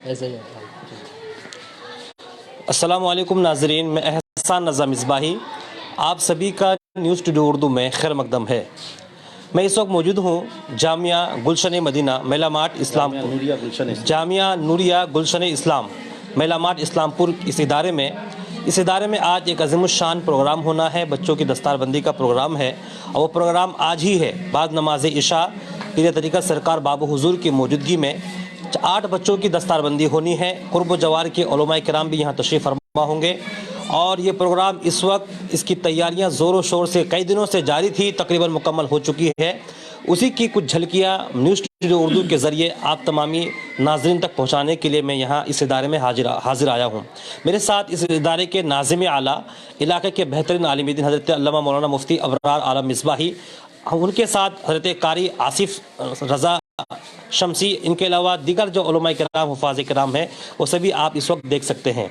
ایسے ہی السلام علیکم ناظرین، میں احسان رضا مصباحی آپ سبھی کا نیوز ٹوڈے اردو میں خیر مقدم ہے۔ میں اس وقت موجود ہوں جامعہ گلشن مدینہ میلا مارٹ اسلام جامعہ نوریہ گلشن اسلام میلا مارٹ اسلام پور اس ادارے میں آج ایک عظیم الشان پروگرام ہونا ہے۔ بچوں کی دستار بندی کا پروگرام ہے اور وہ پروگرام آج ہی ہے۔ بعد نماز عشاء پیر طریقت سرکار بابو حضور کی موجودگی میں 8 بچوں کی دستار بندی ہونی ہے۔ قرب و جوار کے علماء کرام بھی یہاں تشریف فرما ہوں گے اور یہ پروگرام اس وقت اس کی تیاریاں زور و شور سے کئی دنوں سے جاری تھی، تقریباً مکمل ہو چکی ہے۔ اسی کی کچھ جھلکیاں نیوز ٹوڈے اردو کے ذریعے آپ تمامی ناظرین تک پہنچانے کے لیے میں یہاں اس ادارے میں حاضر آیا ہوں۔ میرے ساتھ اس ادارے کے ناظم اعلیٰ، علاقے کے بہترین عالم دین حضرت علامہ مولانا مفتی ابرار عالم مصباحی، ان کے ساتھ حضرت قاری آصف رضا شمسی، ان کے علاوہ دیگر جو علماء کرام حفاظ کرام ہیں وہ سبھی آپ اس وقت دیکھ سکتے ہیں۔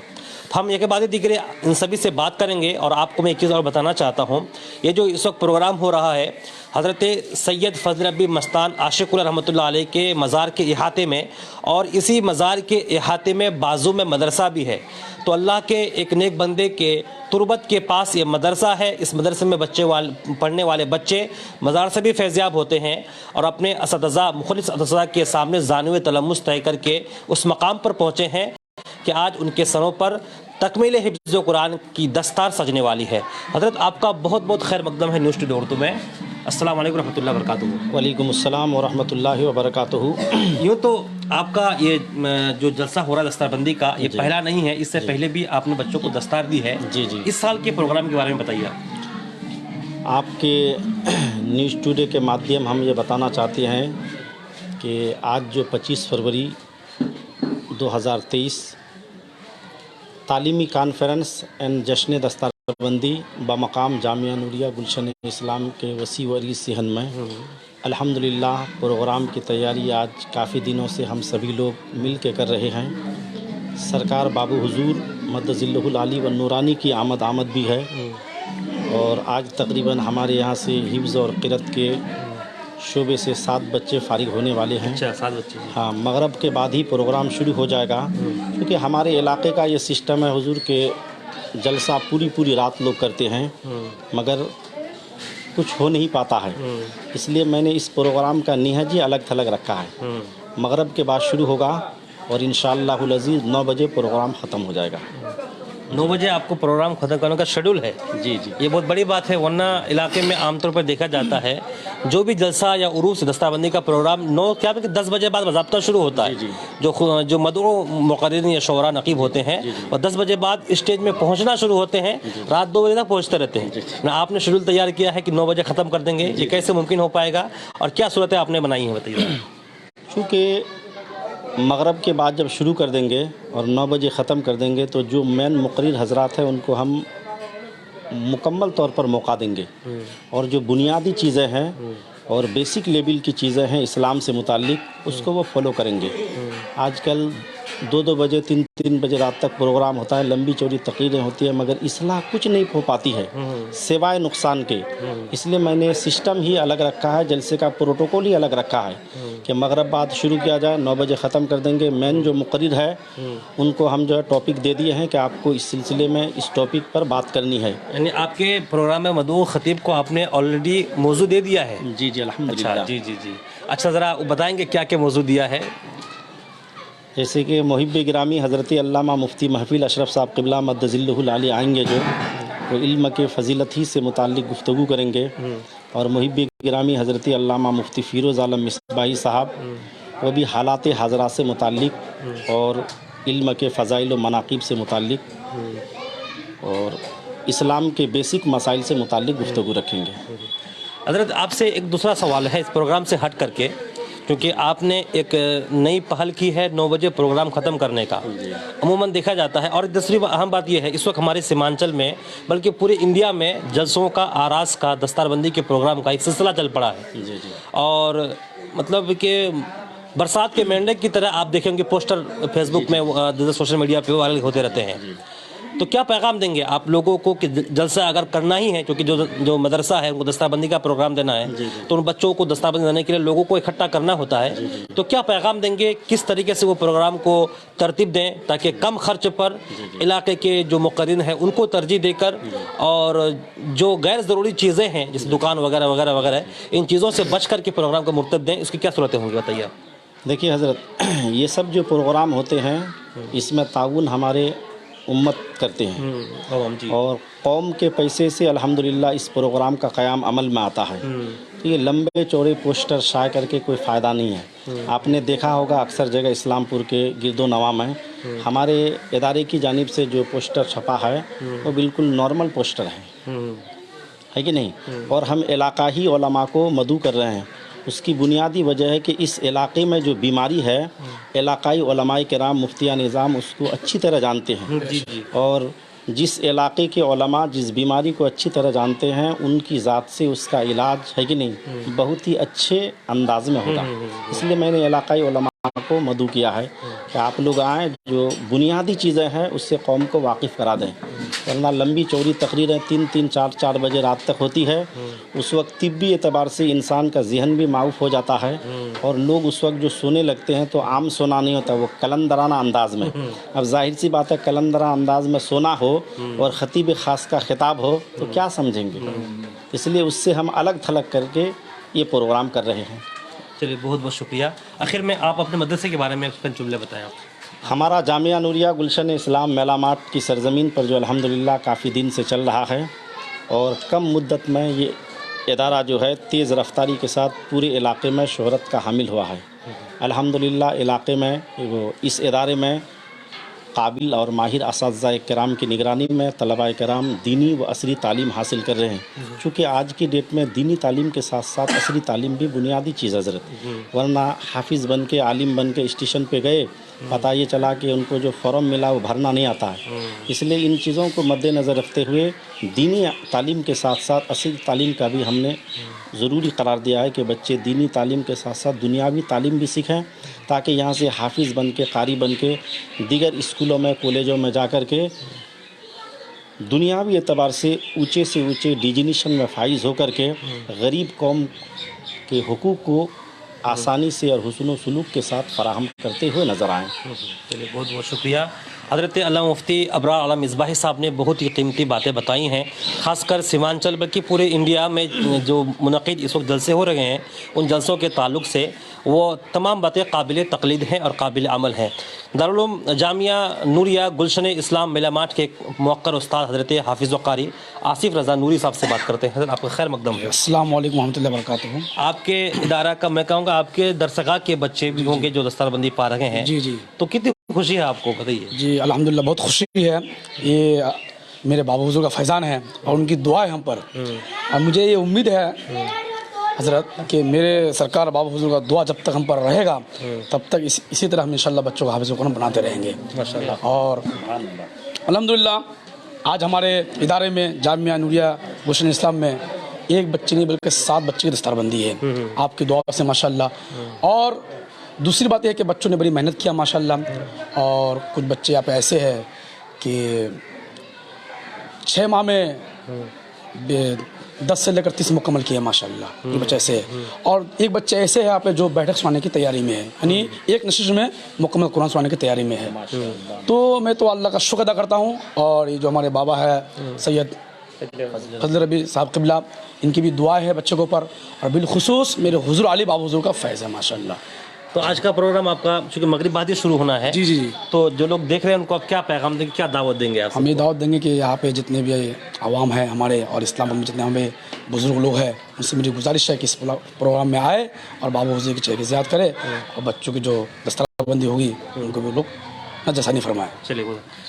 ہم ایک بعد دیگر ان سبھی سے بات کریں گے اور آپ کو میں ایک چیز اور بتانا چاہتا ہوں، یہ جو اس وقت پروگرام ہو رہا ہے حضرت سید فضل ربی مستان عاشق اللہ رحمۃ اللہ علیہ کے مزار کے احاطے میں، اور اسی مزار کے احاطے میں بازو میں مدرسہ بھی ہے۔ تو اللہ کے ایک نیک بندے کے تربت کے پاس یہ مدرسہ ہے۔ اس مدرسے میں پڑھنے والے بچے مزار سے بھی فیضیاب ہوتے ہیں اور اپنے اساتذہ مخلص اساتذہ کے سامنے زانو تلمس طے کر کے اس مقام پر پہنچے ہیں کہ آج ان کے سروں پر تکمیل حفظ و قرآن کی دستار سجنے والی ہے۔ حضرت آپ کا بہت بہت خیر مقدم ہے نیوز ٹوڈے اردو میں۔ السلام علیکم ورحمۃ اللہ وبرکاتہ۔ وعلیکم السلام ورحمۃ اللہ وبرکاتہ۔ یوں تو آپ کا یہ جو جلسہ ہو رہا ہے دستار بندی کا، یہ پہلا نہیں ہے، اس سے پہلے بھی آپ نے بچوں کو دستار دی ہے۔ جی جی، اس سال کے پروگرام کے بارے میں بتائیے۔ آپ کے نیوز ٹوڈے کے مادھیم ہم یہ بتانا چاہتے ہیں کہ آج جو 25 فروری 2023 تعلیمی کانفرنس اینڈ جشن دستار بندی بمقام جامعہ نوریہ گلشن اسلام کے وسیع و عریض صحن میں الحمدللہ پروگرام کی تیاری آج کافی دنوں سے ہم سبھی لوگ مل کے کر رہے ہیں۔ سرکار بابو حضور مد ظلہ العالی و نورانی کی آمد بھی ہے اور آج تقریباً ہمارے یہاں سے حفظ اور قرأت کے شعبے سے 7 بچے فارغ ہونے والے ہیں۔ اچھا، 7 بچے؟ ہاں، مغرب کے بعد ہی پروگرام شروع ہو جائے گا، کیونکہ ہمارے علاقے کا یہ سسٹم ہے حضور کے جلسہ پوری رات لوگ کرتے ہیں مگر کچھ ہو نہیں پاتا ہے، اس لیے میں نے اس پروگرام کا نہج ہی الگ تھلگ رکھا ہے۔ مغرب کے بعد شروع ہوگا اور انشاءاللہ العزیز 9 بجے پروگرام ختم ہو جائے گا۔ 9 بجے آپ کو پروگرام ختم کرنے کا شیڈول ہے؟ جی جی، یہ بہت بڑی بات ہے، ورنہ علاقے میں عام طور پر دیکھا جاتا ہے جو بھی جلسہ یا عروس دستار بندی کا پروگرام 10 بجے بعد باضابطہ شروع ہوتا ہے۔ جو مدعو مقررین یا شعراء نقیب ہوتے ہیں اور 10 بجے بعد اسٹیج میں پہنچنا شروع ہوتے ہیں، رات 2 بجے تک پہنچتے رہتے ہیں۔ آپ نے شیڈول تیار کیا ہے کہ 9 بجے ختم کر دیں گے، یہ کیسے ممکن ہو پائے گا اور کیا صورتیں آپ نے بنائی ہیں بتائیے۔ چونکہ مغرب کے بعد جب شروع کر دیں گے اور 9 بجے ختم کر دیں گے تو جو مین مقرر حضرات ہیں ان کو ہم مکمل طور پر موقع دیں گے، اور جو بنیادی چیزیں ہیں اور بیسک لیول کی چیزیں ہیں اسلام سے متعلق اس کو وہ فالو کریں گے۔ آج کل 2 بجے 3 بجے رات تک پروگرام ہوتا ہے، لمبی چوڑی تقریریں ہوتی ہیں مگر اصلاح کچھ نہیں ہو پاتی ہے سوائے نقصان کے۔ اس لیے میں نے سسٹم ہی الگ رکھا ہے، جلسے کا پروٹوکول ہی الگ رکھا ہے کہ مغرب بعد شروع کیا جائے، 9 بجے ختم کر دیں گے۔ مین جو مقرر ہے ان کو ہم جو ہے ٹاپک دے دیے ہیں کہ آپ کو اس سلسلے میں اس ٹاپک پر بات کرنی ہے۔ یعنی آپ کے پروگرام میں مدعو خطیب کو آپ نے آلریڈی موضوع دے دیا ہے؟ جی جی الحمدللہ۔ جی جی جی، اچھا ذرا بتائیں گے کیا کیا موضوع دیا ہے؟ جیسے کہ محب گرامی حضرت علامہ مفتی محفل اشرف صاحب قبلہ مد ظلہ العالی آئیں گے، جو وہ علم کے فضیلت ہی سے متعلق گفتگو کریں گے، اور محب گرامی حضرت علامہ مفتی فیروز عالم مصباحی صاحب وہ بھی حالات حاضرہ سے متعلق اور علم کے فضائل و مناقب سے متعلق اور اسلام کے بیسک مسائل سے متعلق گفتگو رکھیں گے۔ حضرت آپ سے ایک دوسرا سوال ہے اس پروگرام سے ہٹ کر کے، کیونکہ آپ نے ایک نئی پہل کی ہے 9 بجے پروگرام ختم کرنے کا۔ عموماً دیکھا جاتا ہے، اور دوسری اہم بات یہ ہے اس وقت ہمارے سیمانچل میں بلکہ پورے انڈیا میں جلسوں کا، آراز کا، دستار بندی کے پروگرام کا ایک سلسلہ چل پڑا ہے، اور مطلب کہ برسات کے مینڈک کی طرح آپ دیکھیں گے پوسٹر فیس بک میں، سوشل میڈیا پہ وائرل ہوتے رہتے ہیں۔ تو کیا پیغام دیں گے آپ لوگوں کو کہ جلسہ اگر کرنا ہی ہے، کیونکہ جو مدرسہ ہے ان کو دستہ بندی کا پروگرام دینا ہے، تو ان بچوں کو دستہ بندی دینے کے لیے لوگوں کو اکٹھا کرنا ہوتا ہے، تو کیا پیغام دیں گے، کس طریقے سے وہ پروگرام کو ترتیب دیں تاکہ کم خرچ پر علاقے کے جو مقررین ہیں ان کو ترجیح دے کر اور جو غیر ضروری چیزیں ہیں جیسے دکان وغیرہ وغیرہ وغیرہ ان چیزوں سے بچ کر کے پروگرام کو مرتب دیں، اس کی کیا صورتیں ہوں گی بتائیے آپ؟ دیکھیے حضرت، یہ سب جو پروگرام ہوتے ہیں اس میں تعاون ہمارے امت کرتے ہیں اور قوم کے پیسے سے الحمدللہ اس پروگرام کا قیام عمل میں آتا ہے. تو یہ لمبے چوڑے پوسٹر شائع کر کے کوئی فائدہ نہیں ہے. آپ نے دیکھا ہوگا اکثر جگہ اسلام پور کے گرد و نواح میں ہمارے ادارے کی جانب سے جو پوسٹر چھپا ہے وہ بالکل نارمل پوسٹر ہے کہ نہیں، اور ہم علاقائی علماء کو مدعو کر رہے ہیں. اس کی بنیادی وجہ ہے کہ اس علاقے میں جو بیماری ہے علاقائی علماء کرام مفتیان نظام اس کو اچھی طرح جانتے ہیں، اور جس علاقے کے علماء جس بیماری کو اچھی طرح جانتے ہیں ان کی ذات سے اس کا علاج ہے کہ نہیں بہت ہی اچھے انداز میں ہوگا. اس لیے میں نے علاقائی علماء کو مدعو کیا ہے کہ آپ لوگ آئیں، جو بنیادی چیزیں ہیں اس سے قوم کو واقف کرا دیں، ورنہ لمبی چوڑی تقریریں 3-3 4-4 بجے رات تک ہوتی ہے. اس وقت طبی اعتبار سے انسان کا ذہن بھی معاف ہو جاتا ہے اور لوگ اس وقت جو سونے لگتے ہیں تو عام سونا نہیں ہوتا، وہ کلندرانہ انداز میں. اب ظاہر سی بات ہے کلندرانہ انداز میں سونا ہو اور خطیب خاص کا خطاب ہو تو کیا سمجھیں گے. اس لیے اس سے ہم الگ تھلگ کر کے یہ پروگرام کر رہے ہیں. چلیے بہت بہت شکریہ. آخر میں آپ اپنے مدرسے کے بارے میں چند جملے بتائیں آپ. ہمارا جامعہ نوریہ گلشن اسلام میلا ماٹ کی سرزمین پر جو الحمدللہ کافی دن سے چل رہا ہے اور کم مدت میں یہ ادارہ جو ہے تیز رفتاری کے ساتھ پورے علاقے میں شہرت کا حامل ہوا ہے. الحمدللہ علاقے میں اس ادارے میں قابل اور ماہر اساتذہ کرام کی نگرانی میں طلباء کرام دینی و عصری تعلیم حاصل کر رہے ہیں. چونکہ آج کی ڈیٹ میں دینی تعلیم کے ساتھ ساتھ عصری تعلیم بھی بنیادی چیز حضرت، ورنہ حافظ بن کے عالم بن کے اسٹیشن پہ گئے پتہ یہ چلا کہ ان کو جو فارم ملا وہ بھرنا نہیں آتا ہے. اس لیے ان چیزوں کو مد نظر رکھتے ہوئے دینی تعلیم کے ساتھ ساتھ عصری تعلیم کا بھی ہم نے ضروری قرار دیا ہے کہ بچے دینی تعلیم کے ساتھ ساتھ دنیاوی تعلیم بھی سیکھیں تاکہ یہاں سے حافظ بن کے قاری بن کے دیگر اسکولوں میں کالجوں میں جا کر کے دنیاوی اعتبار سے اونچے ڈیجنیشن میں فائز ہو کر کے غریب قوم کے حقوق کو آسانی سے اور حسن و سلوک کے ساتھ فراہم کرتے ہوئے نظر آئیں. چلیے بہت بہت شکریہ. حضرت علامہ مفتی ابرار اعلیٰ مصباحی صاحب نے بہت ہی قیمتی باتیں بتائی ہیں، خاص کر سیمانچل بلکہ پورے انڈیا میں جو منعقد اس وقت جلسے ہو رہے ہیں ان جلسوں کے تعلق سے وہ تمام باتیں قابل تقلید ہیں اور قابل عمل ہیں. دارالعلوم جامعہ نوریہ گلشن اسلام میلا ماٹ کے موقر استاد حضرت حافظ و قاری آصف رضا نوری صاحب سے بات کرتے ہیں. حضرت آپ کا خیر مقدم ہے. السلام علیکم ورحمۃ اللہ وبرکاتہ. آپ کے ادارہ کا میں کہوں گا آپ کے درسگاہ کے بچے بھی ہوں گے جو دستار بندی پا رہے ہیں. جی تو کتنی خوشی ہے آپ کو بتائیے. جی الحمدللہ بہت خوشی ہے. یہ میرے بابا حضور کا فیضان ہے اور ان کی دعا ہے ہم پر، اور مجھے یہ امید ہے حضرت کہ میرے سرکار بابا حضور کا دعا جب تک ہم پر رہے گا تب تک اسی طرح ہم انشاءاللہ بچوں کو حافظ قرآن بناتے رہیں گے. اور الحمدللہ آج ہمارے ادارے میں جامعہ نوریہ گلشن اسلام میں ایک بچے نہیں بلکہ 7 بچے کی دستار بندی ہے آپ کی دعا سے ماشاءاللہ. اور دوسری بات یہ ہے کہ بچوں نے بڑی محنت کیا ماشاءاللہ، اور کچھ بچے آپ ایسے ہیں کہ 6 ماہ میں 10 سے لے کر 30 مکمل کیے ماشاءاللہ. یہ بچے ایسے ہے، اور ایک بچہ ایسے ہے آپ جو بیٹھک سنانے کی تیاری میں ہے، یعنی ایک نشست میں مکمل قرآن سنانے کی تیاری میں ہے. تو میں تو اللہ کا شکر ادا کرتا ہوں. اور یہ جو ہمارے بابا ہے سید فضل ربی صاحب قبلہ، ان کی بھی دعا ہے بچوں کے اوپر، اور بالخصوص میرے حضور علی بابا حضور کا فیض ہے ماشاءاللہ. تو آج کا پروگرام آپ کا چونکہ مغرب بعد ہی شروع ہونا ہے، جی تو جو لوگ دیکھ رہے ہیں ان کو آپ کیا پیغام دیں گے، کیا دعوت دیں گے آپ؟ ہم یہ دعوت دیں گے کہ یہاں پہ جتنے بھی عوام ہیں ہمارے اور اسلام میں جتنے ہمیں بزرگ لوگ ہیں ان سے میری گزارش ہے کہ اس پروگرام میں آئے اور بابا حضور کی چہرے زیاد کرے، اور بچوں کی جو دستار بندی ہوگی ان کو بھی لوگ نظر ثانی فرمائے. چلیے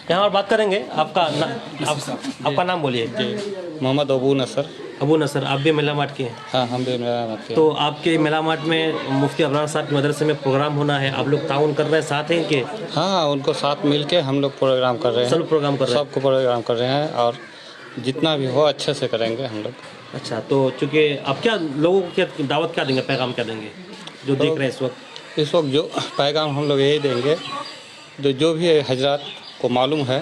یہاں اور بات کریں گے. آپ کا نام بولیے. محمد ابو نصر. ابو نصر، آپ بھی میلا ماٹ کے ہیں؟ ہاں ہم بھی میلا ماٹ کے. تو آپ کے میلا ماٹ میں مفتی ابرار صاحب کے مدرسے میں پروگرام ہونا ہے، آپ لوگ تعاون کر رہے ہیں ساتھ ہیں کہ؟ ہاں ان کو ساتھ مل کے ہم لوگ پروگرام کر رہے ہیں. سب پروگرام کر رہے ہیں؟ سب کو پروگرام کر رہے ہیں اور جتنا بھی ہو اچھے سے کریں گے ہم لوگ. اچھا، تو چونکہ آپ کیا لوگوں کو دعوت کیا دیں گے، پیغام کیا دیں گے جو دیکھ رہے ہیں اس وقت؟ اس وقت جو پیغام ہم لوگ یہی دیں گے، جو بھی حضرات کو معلوم ہے